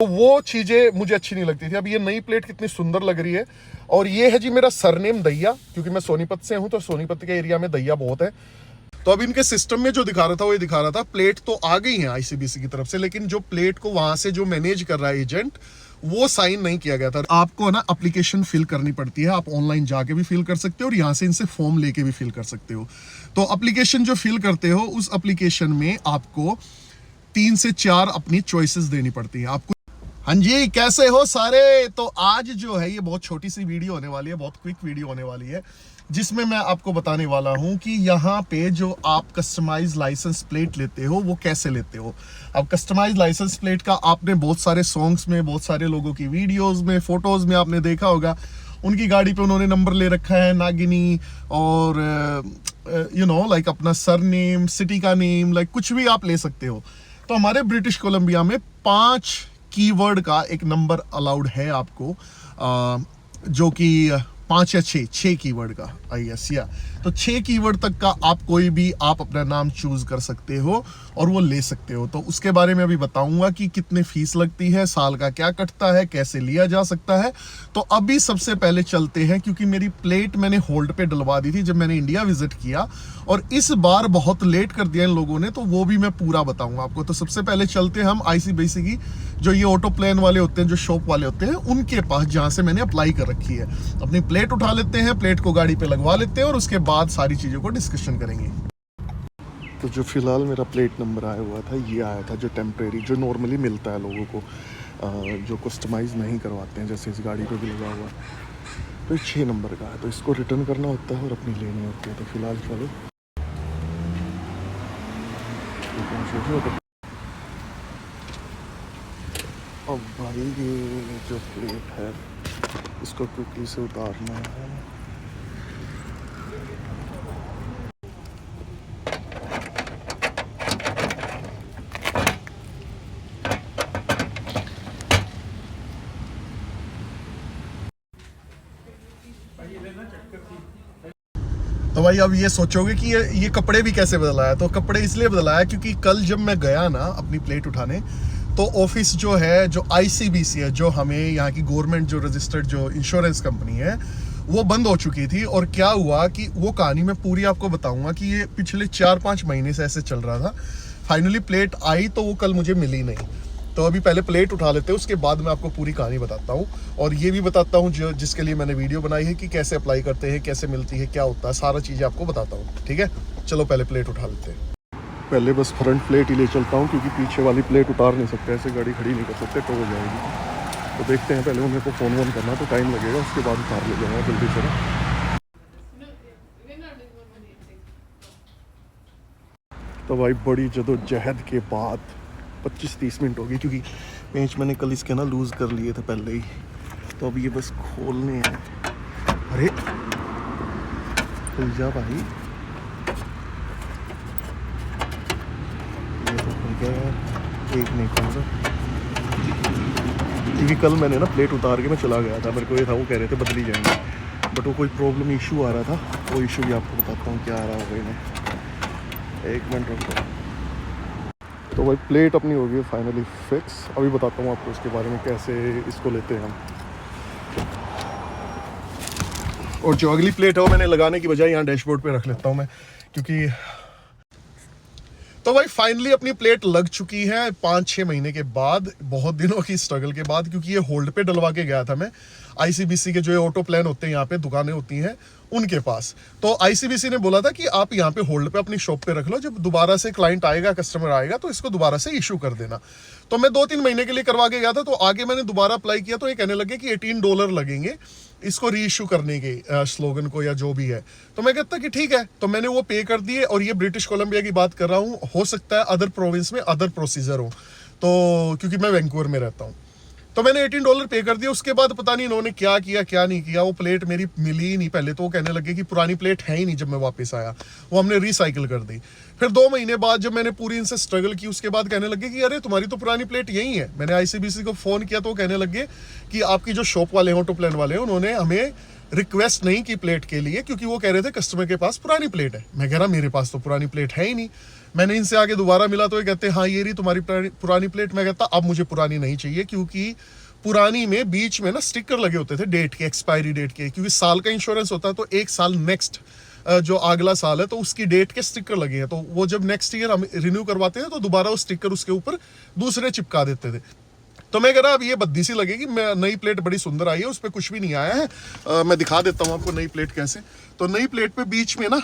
तो वो चीज़ें मुझे अच्छी नहीं लगती थी। अब ये नई प्लेट कितनी सुंदर लग रही है। और ये है जी मेरा सरनेम दैया, क्योंकि मैं सोनीपत से हूँ, तो सोनीपत के एरिया में दैया बहुत है। तो अब इनके सिस्टम में जो दिखा रहा था वो ये दिखा रहा था प्लेट तो आ गई है आईसीबीसी की तरफ से, लेकिन जो प्लेट को वहां से जो मैनेज कर रहा है एजेंट, वो साइन नहीं किया गया था। आपको ना एप्लीकेशन फिल करनी पड़ती है, आप ऑनलाइन जाके भी फिल कर सकते हो और यहाँ से इनसे फॉर्म लेके भी फिल कर सकते हो। तो एप्लीकेशन जो फिल करते हो उस एप्लीकेशन में आपको 3 से 4 अपनी चॉइसेस देनी पड़ती है आपको। हाँ जी, कैसे हो सारे? तो आज जो है ये बहुत छोटी सी वीडियो होने वाली है, बहुत क्विक वीडियो होने वाली है, जिसमें मैं आपको बताने वाला हूं कि यहाँ पे जो आप कस्टमाइज लाइसेंस प्लेट लेते हो वो कैसे लेते हो। अब कस्टमाइज लाइसेंस प्लेट का आपने बहुत सारे सॉन्ग्स में, बहुत सारे लोगों की वीडियोस में, फोटोज में आपने देखा होगा। उनकी गाड़ी पे उन्होंने नंबर ले रखा है नागिनी, और लाइक अपना सरनेम, सिटी का नेम, लाइक कुछ भी आप ले सकते हो। तो हमारे ब्रिटिश कोलंबिया में 5 कीवर्ड का एक नंबर अलाउड है आपको, जो कि 5 या 6 कीवर्ड का, आई गेस, या तो 6 कीवर्ड तक का आप कोई भी आप अपना नाम चूज कर सकते हो और वो ले सकते हो। तो उसके बारे में अभी बताऊंगा कि कितने फीस लगती है, साल का क्या कटता है, कैसे लिया जा सकता है। तो अभी सबसे पहले चलते हैं, क्योंकि मेरी प्लेट मैंने होल्ड पे डलवा दी थी जब मैंने इंडिया विजिट किया, और इस बार बहुत लेट कर दिया इन लोगों ने, तो वो भी मैं पूरा बताऊंगा आपको। तो सबसे पहले चलते हैं हम आईसीबीसी की, जो ये ऑटो प्लेन वाले होते हैं, जो शॉप वाले होते हैं, उनके पास, जहां से मैंने अप्लाई कर रखी है। अपनी प्लेट उठा लेते हैं, प्लेट को गाड़ी पे लगवा लेते हैं और उसके बाद सारी चीजों को डिस्कशन करेंगे। तो जो फिलहाल मेरा प्लेट नंबर आया हुआ था, ये आया था जो टेम्परेरी, जो नॉर्मली मिलता है लोगों को, जो कस्टमाइज नहीं करवाते हैं, जैसे इस गाड़ी पे भी लगा हुआ। तो 6 नंबर का है, तो इसको रिटर्न करना होता है और अपनी लेनी होती है। तो फिलहाल चलो, अब भाई ये जो प्लेट है इसको क्विकली से उतारना है। तो भाई अब ये सोचोगे कि ये कपड़े भी कैसे बदलाया। तो कपड़े इसलिए बदलाया क्योंकि कल जब मैं गया ना अपनी प्लेट उठाने, तो ऑफिस जो है, जो आईसीबीसी है, जो हमें यहाँ की गवर्नमेंट जो रजिस्टर्ड जो इंश्योरेंस कंपनी है, वो बंद हो चुकी थी। और क्या हुआ कि वो कहानी मैं पूरी आपको बताऊंगा कि ये पिछले 4-5 महीने से ऐसे चल रहा था। फाइनली प्लेट आई तो वो कल मुझे मिली नहीं। तो अभी पहले प्लेट उठा लेते हैं, उसके बाद मैं आपको पूरी कहानी बताता हूँ, और ये भी बताता हूँ जो जिसके लिए मैंने वीडियो बनाई है कि कैसे अप्लाई करते हैं, कैसे मिलती है, क्या होता है, सारा चीज़ें आपको बताता हूँ। ठीक है, चलो पहले प्लेट उठा लेते हैं। पहले बस फ्रंट प्लेट ही ले चलता हूँ, क्योंकि पीछे वाली प्लेट उतार नहीं सकते, ऐसे गाड़ी खड़ी नहीं कर सकते, तो हो जाएगी। तो देखते हैं, पहले मेरे को फ़ोन वोन करना तो टाइम लगेगा, उसके बाद उतार ले जाऊँगा जल्दी से। तो भाई बड़ी जदोजहद के बाद 25-30 मिनट हो गई, क्योंकि पेंच मैंने कल इसके ना लूज़ कर लिए थे पहले ही। तो अब ये बस खोलने हैं। अरे खुल जा भाई, ये तो खुल गया, एक नहीं खुल रहा, क्योंकि कल मैंने ना प्लेट उतार के मैं चला गया था। मेरे को ये था, वो कह रहे थे बदली जाएंगे, बट वो कोई प्रॉब्लम इशू आ रहा था। वो इशू भी आपको बताता हूँ क्या आ रहा होगा इन्हें। 1 मिनट रुको। तो भाई प्लेट अपनी हो गई फाइनली फिक्स। अभी बताता हूँ आपको इसके बारे में, कैसे इसको लेते हैं हम। और जो अगली प्लेट है वो मैंने लगाने की बजाय यहाँ डैशबोर्ड पे रख लेता हूँ मैं, क्योंकि तो भाई फाइनली अपनी प्लेट लग चुकी है 5-6 महीने के बाद, बहुत दिनों की स्ट्रगल के बाद, क्योंकि ये होल्ड पे डलवा के गया था मैं आईसीबीसी के जो ऑटो प्लान होते हैं, यहाँ पे दुकानें होती हैं उनके पास। तो आईसीबीसी ने बोला था कि आप यहाँ पे होल्ड पे अपनी शॉप पे रख लो, जब दोबारा से क्लाइंट आएगा, कस्टमर आएगा, तो इसको दोबारा से इशू कर देना। तो मैं 2-3 महीने के लिए करवा के गया था। तो आगे मैंने दोबारा अप्लाई किया, तो ये कहने लगे कि $18 लगेंगे इसको री इशू करने के, स्लोगन को या जो भी है। तो मैं कहता कि ठीक है, तो मैंने वो पे कर दिए। और ये ब्रिटिश कोलंबिया की बात कर रहा हूँ, हो सकता है अदर प्रोविंस में अदर प्रोसीजर हो, तो क्योंकि मैं वैंकूवर में रहता हूँ। तो मैंने $18 पे कर दिया। उसके बाद पता नहीं इन्होंने क्या किया क्या नहीं किया, वो प्लेट मेरी मिली ही नहीं। पहले तो वो कहने लगे कि पुरानी प्लेट है ही नहीं, जब मैं वापस आया वो हमने रिसाइकिल कर दी। फिर 2 महीने बाद जब मैंने पूरी इनसे स्ट्रगल की, उसके बाद कहने लगे कि अरे तुम्हारी तो पुरानी प्लेट यही है। मैंने आईसीबीसी को फ़ोन किया तो वो कहने लगे कि आपकी जो शॉप वाले हैं, ऑटो प्लान वाले हैं, उन्होंने हमें रिक्वेस्ट नहीं की प्लेट के लिए, क्योंकि वो कह रहे थे कस्टमर के पास पुरानी प्लेट है। मैं कह रहा मेरे पास तो पुरानी प्लेट है ही नहीं। मैंने इनसे आगे दोबारा मिला तो ये कहते हाँ ये रही तुम्हारी पुरानी प्लेट। मैं कहता अब मुझे पुरानी नहीं चाहिए, क्योंकि पुरानी में बीच में ना स्टिकर लगे होते थे डेट के, एक्सपायरी डेट के, क्योंकि साल का इंश्योरेंस होता है तो एक साल नेक्स्ट जो अगला साल है तो उसकी डेट के स्टिकर लगे हैं, तो वो जब नेक्स्ट ईयर हम रिन्यू करवाते हैं तो दोबारा वो स्टिकर उसके ऊपर दूसरे चिपका देते थे। तो मैं कह रहा अब ये बद्दी सी लगेगी। मैं नई प्लेट बड़ी सुंदर आई है, उस पर कुछ भी नहीं आया है। मैं दिखा देता हूँ आपको नई प्लेट कैसे। तो नई प्लेट पे बीच में ना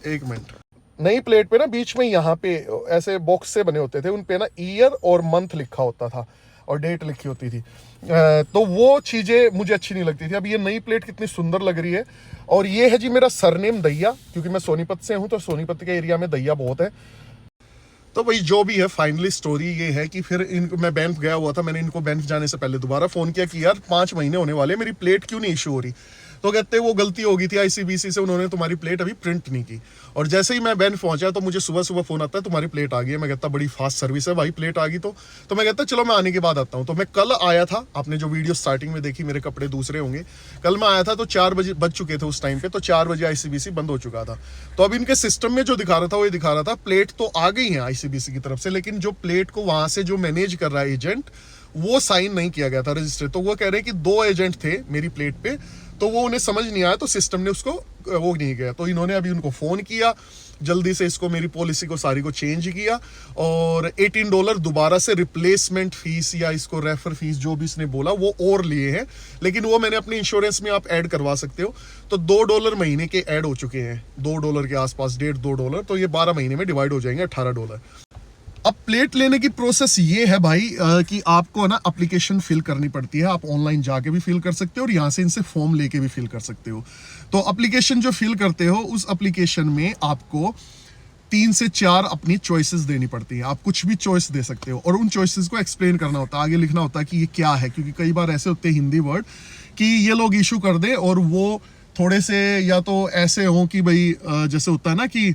एक मिनट, नई प्लेट पे ना बीच में यहाँ पे ऐसे बॉक्स से बने होते थे, उन पे ना ईयर और मंथ लिखा होता था और डेट लिखी होती थी। तो वो चीज़ें मुझे अच्छी नहीं लगती थी। अब ये नई प्लेट कितनी सुंदर लग रही है। और ये है जी मेरा सरनेम दैया, क्योंकि मैं सोनीपत से हूँ तो सोनीपत के एरिया में दैया बहुत है। तो भाई जो भी है फाइनली स्टोरी ये है कि फिर इनको, मैं बैंक गया हुआ था, मैंने इनको बैंक जाने से पहले दोबारा फ़ोन किया कि यार 5 महीने होने वाले, मेरी प्लेट क्यों नहीं इशू हो रही। तो कहते वो गलती हो गई थी आईसीबीसी से, उन्होंने तुम्हारी प्लेट अभी प्रिंट नहीं की। और जैसे ही मैं बैंक पहुंचा तो मुझे सुबह सुबह फ़ोन आता है तुम्हारी प्लेट आ गई है। मैं कहता बड़ी फास्ट सर्विस है भाई, प्लेट आ गई। तो मैं कहता चलो मैं आने के बाद आता हूँ। तो मैं कल आया था, आपने जो वीडियो स्टार्टिंग में देखी, मेरे कपड़े दूसरे होंगे, कल मैं आया था तो 4 बजे बज चुके थे उस टाइम पे, तो 4 बजे आईसीबीसी बंद हो चुका था। तो अब इनके सिस्टम में जो दिखा रहा था वो ये दिखा रहा था प्लेट तो आ गई है आईसीबीसी की तरफ से, लेकिन जो प्लेट को वहां से जो मैनेज कर रहा है एजेंट, वो साइन नहीं किया गया था रजिस्टर। तो वो कह रहे हैं कि 2 एजेंट थे मेरी प्लेट पे, तो वो उन्हें समझ नहीं आया, तो सिस्टम ने उसको वो नहीं किया। तो इन्होंने अभी उनको फ़ोन किया, जल्दी से इसको मेरी पॉलिसी को सारी को चेंज किया और $18 दोबारा से रिप्लेसमेंट फीस या इसको रेफर फीस जो भी इसने बोला वो और लिए हैं, लेकिन वो मैंने अपने इंश्योरेंस में आप ऐड करवा सकते हो। तो $2 महीने के ऐड हो चुके हैं, $2 के आसपास, $1.5-2, तो ये 12 महीने में डिवाइड हो जाएंगे $18। अब प्लेट लेने की प्रोसेस ये है भाई कि आपको ना एप्लीकेशन फिल करनी पड़ती है। आप ऑनलाइन जाके भी फिल कर सकते हो और यहाँ से इनसे फॉर्म लेके भी फिल कर सकते हो। तो एप्लीकेशन जो फिल करते हो उस एप्लीकेशन में आपको 3 से 4 अपनी चॉइसेस देनी पड़ती हैं। आप कुछ भी चॉइस दे सकते हो और उन चॉइसेस को एक्सप्लेन करना होता है, आगे लिखना होता है कि ये क्या है, क्योंकि कई बार ऐसे होते हैं हिंदी वर्ड कि ये लोग इशू कर दे और वो थोड़े से या तो ऐसे हों कि भाई जैसे होता है ना कि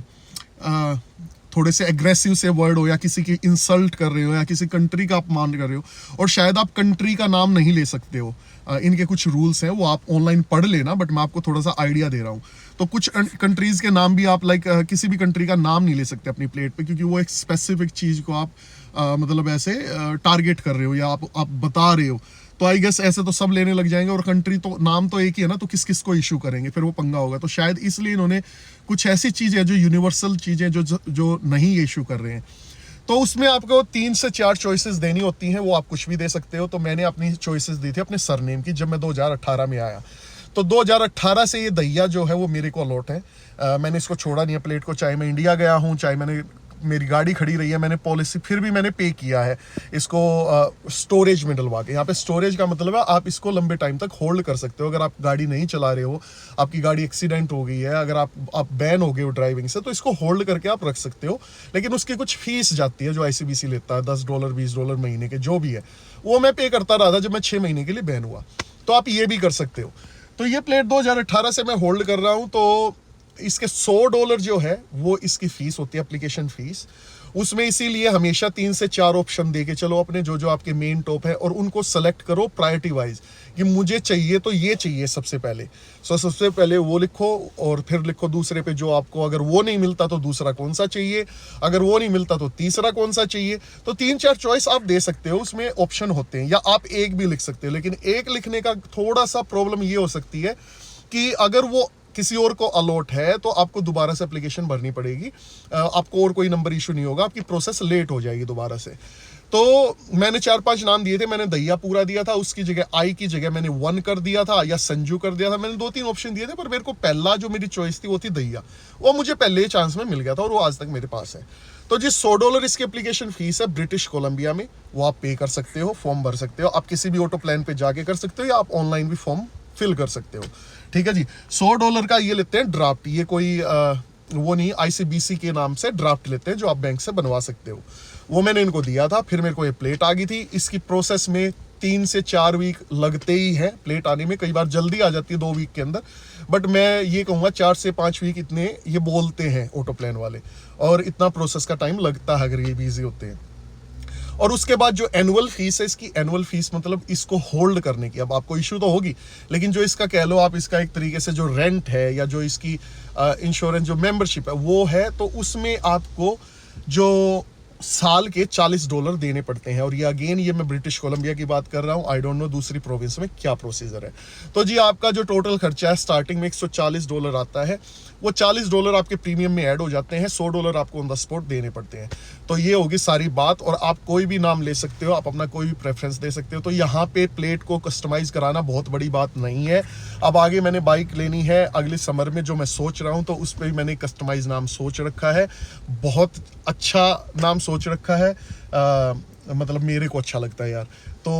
थोड़े से एग्रेसिव से वर्ड हो, या किसी की इंसल्ट कर रहे हो, या किसी कंट्री का अपमान कर रहे हो, और शायद आप कंट्री का नाम नहीं ले सकते हो। इनके कुछ रूल्स हैं, वो आप ऑनलाइन पढ़ लेना, बट मैं आपको थोड़ा सा आइडिया दे रहा हूँ। तो कुछ कंट्रीज के नाम भी आप किसी भी कंट्री का नाम नहीं ले सकते अपनी प्लेट पे, क्योंकि वो एक स्पेसिफिक चीज़ को आप मतलब ऐसे टारगेट कर रहे हो या आप बता रहे हो। तो आई गेस ऐसे तो सब लेने लग जाएंगे, और कंट्री तो नाम तो एक ही है ना, तो किस किस को इशू करेंगे, फिर वो पंगा होगा। तो शायद इसलिए इन्होंने कुछ ऐसी चीज़ें जो यूनिवर्सल चीज़ें जो नहीं इशू कर रहे हैं, तो उसमें आपको 3 से 4 चॉइसेस देनी होती हैं। वो आप कुछ भी दे सकते हो। तो मैंने अपनी चॉइसेस दी थी अपने सरनेम की जब मैं 2018 में आया। तो 2018 से ये दैया जो है वो मेरे को अलॉट है। मैंने इसको छोड़ा नहीं है प्लेट को, चाहे मैं इंडिया गया हूँ, चाहे मेरी गाड़ी खड़ी रही है, मैंने पॉलिसी फिर भी मैंने पे किया है इसको स्टोरेज में डलवा के। यहाँ पे स्टोरेज का मतलब है आप इसको लंबे टाइम तक होल्ड कर सकते हो। अगर आप गाड़ी नहीं चला रहे हो, आपकी गाड़ी एक्सीडेंट हो गई है, अगर आप बैन हो गए हो ड्राइविंग से, तो इसको होल्ड करके आप रख सकते हो। लेकिन उसकी कुछ फीस जाती है जो आईसीबीसी लेता है, $10 $20 महीने के जो भी है, वो मैं पे करता रहा था जब मैं 6 महीने के लिए बैन हुआ। तो आप ये भी कर सकते हो। तो ये प्लेट 2018 से मैं होल्ड कर रहा हूँ। तो इसके $100 जो है वो इसकी फीस होती है, एप्लीकेशन फीस। उसमें इसीलिए हमेशा 3 से 4 ऑप्शन दे के चलो अपने जो आपके मेन टॉप है, और उनको सेलेक्ट करो प्रायोरिटी वाइज कि मुझे चाहिए तो ये चाहिए सबसे पहले। सबसे पहले वो लिखो और फिर लिखो दूसरे पे जो आपको, अगर वो नहीं मिलता तो दूसरा कौन सा चाहिए, अगर वो नहीं मिलता तो तीसरा कौन सा चाहिए। तो 3-4 चॉइस आप दे सकते हो, उसमें ऑप्शन होते हैं, या आप एक भी लिख सकते हो। लेकिन एक लिखने का थोड़ा सा प्रॉब्लम ये हो सकती है कि अगर वो किसी और को अलॉट है तो आपको दोबारा से एप्लीकेशन भरनी पड़ेगी। आपको और कोई नंबर इशू नहीं होगा, आपकी प्रोसेस लेट हो जाएगी दोबारा से। तो मैंने 4-5 नाम दिए थे, मैंने दैया पूरा दिया था, उसकी जगह आई की जगह मैंने 1 कर दिया था, या संजू कर दिया था। मैंने 2-3 ऑप्शन दिए थे, पर मेरे को पहला जो मेरी चॉइस थी वो थी दैया। वो मुझे पहले चांस में मिल गया था और वो आज तक मेरे पास है। तो जी $100 इसकी एप्लीकेशन फीस है ब्रिटिश कोलंबिया में, वो आप पे कर सकते हो, फॉर्म भर सकते हो। आप किसी भी ऑटो प्लान पे जाके कर सकते हो, या आप ऑनलाइन भी फॉर्म फिल कर सकते हो। ठीक है जी। $100 का ये लेते हैं ड्राफ्ट, ये कोई वो नहीं, आईसीबीसी के नाम से ड्राफ्ट लेते हैं जो आप बैंक से बनवा सकते हो। वो मैंने इनको दिया था, फिर मेरे को ये प्लेट आ गई थी। इसकी प्रोसेस में 3 से 4 वीक लगते ही है प्लेट आने में, कई बार जल्दी आ जाती है 2 वीक के अंदर, बट मैं ये कहूँगा 4 से 5 वीक इतने ये बोलते हैं ऑटो प्लान वाले, और इतना प्रोसेस का टाइम लगता है अगर ये भी ईजी होते हैं। और उसके बाद जो एनुअल फीस है, इसकी एनुअल फीस मतलब इसको होल्ड करने की, अब आपको इशू तो होगी, लेकिन जो इसका कह लो आप, इसका एक तरीके से जो रेंट है या जो इसकी इंश्योरेंस जो मेंबरशिप है वो है, तो उसमें आपको जो साल के $40 देने पड़ते हैं। और ये अगेन ये मैं ब्रिटिश कोलंबिया की बात कर रहा हूँ, आई डोंट नो दूसरी प्रोविंस में क्या प्रोसीजर है। तो जी आपका जो टोटल खर्चा है स्टार्टिंग में $140 आता है, वो $40 आपके प्रीमियम में ऐड हो जाते हैं, $100 आपको ऑन द स्पॉट देने पड़ते हैं। तो ये होगी सारी बात। और आप कोई भी नाम ले सकते हो, आप अपना कोई भी प्रेफरेंस दे सकते हो। तो यहाँ पे प्लेट को कस्टमाइज कराना बहुत बड़ी बात नहीं है। अब आगे मैंने बाइक लेनी है अगले समर में, जो मैं सोच रहा हूँ, तो उस पर भी मैंने कस्टमाइज नाम सोच रखा है, बहुत अच्छा नाम सोच रखा है, मतलब मेरे को अच्छा लगता है यार, तो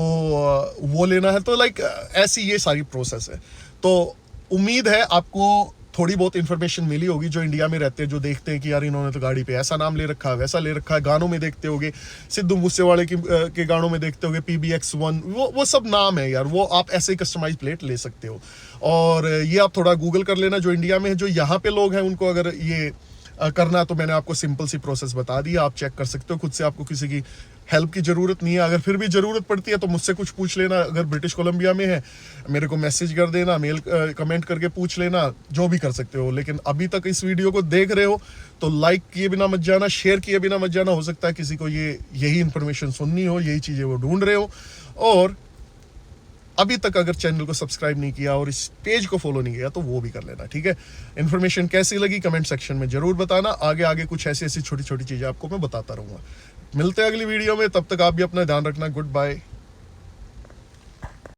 वो लेना है। तो लाइक ऐसी ये सारी प्रोसेस है। तो उम्मीद है आपको थोड़ी बहुत इन्फॉर्मेशन मिली होगी, जो इंडिया में रहते हैं, जो देखते हैं कि यार इन्होंने तो गाड़ी पे ऐसा नाम ले रखा है, वैसा ले रखा है, गानों में देखते होगे, सिद्धू मूसेवाले के गानों में देखते होगे PBX1, वो सब नाम है यार, वो आप ऐसे ही कस्टमाइज प्लेट ले सकते हो। और ये आप थोड़ा गूगल कर लेना, जो इंडिया में है, जो यहाँ पे लोग हैं उनको अगर ये करना, तो मैंने आपको सिंपल सी प्रोसेस बता दी, आप चेक कर सकते हो खुद से, आपको किसी की हेल्प की ज़रूरत नहीं है। अगर फिर भी ज़रूरत पड़ती है तो मुझसे कुछ पूछ लेना, अगर ब्रिटिश कोलंबिया में है मेरे को मैसेज कर देना, मेल कमेंट करके पूछ लेना, जो भी कर सकते हो। लेकिन अभी तक इस वीडियो को देख रहे हो तो लाइक किए बिना मत जाना, शेयर किए बिना मत जाना, हो सकता है किसी को यही इन्फॉर्मेशन सुननी हो, यही चीज़ें वो ढूंढ रहे हो। और अभी तक अगर चैनल को सब्सक्राइब नहीं किया और इस पेज को फॉलो नहीं किया तो वो भी कर लेना, ठीक है। इन्फॉर्मेशन कैसी लगी कमेंट सेक्शन में जरूर बताना, आगे आगे कुछ ऐसी ऐसी छोटी छोटी चीज़ें आपको मैं बताता रहूँगा। मिलते हैं अगली वीडियो में, तब तक आप भी अपना ध्यान रखना। Good bye.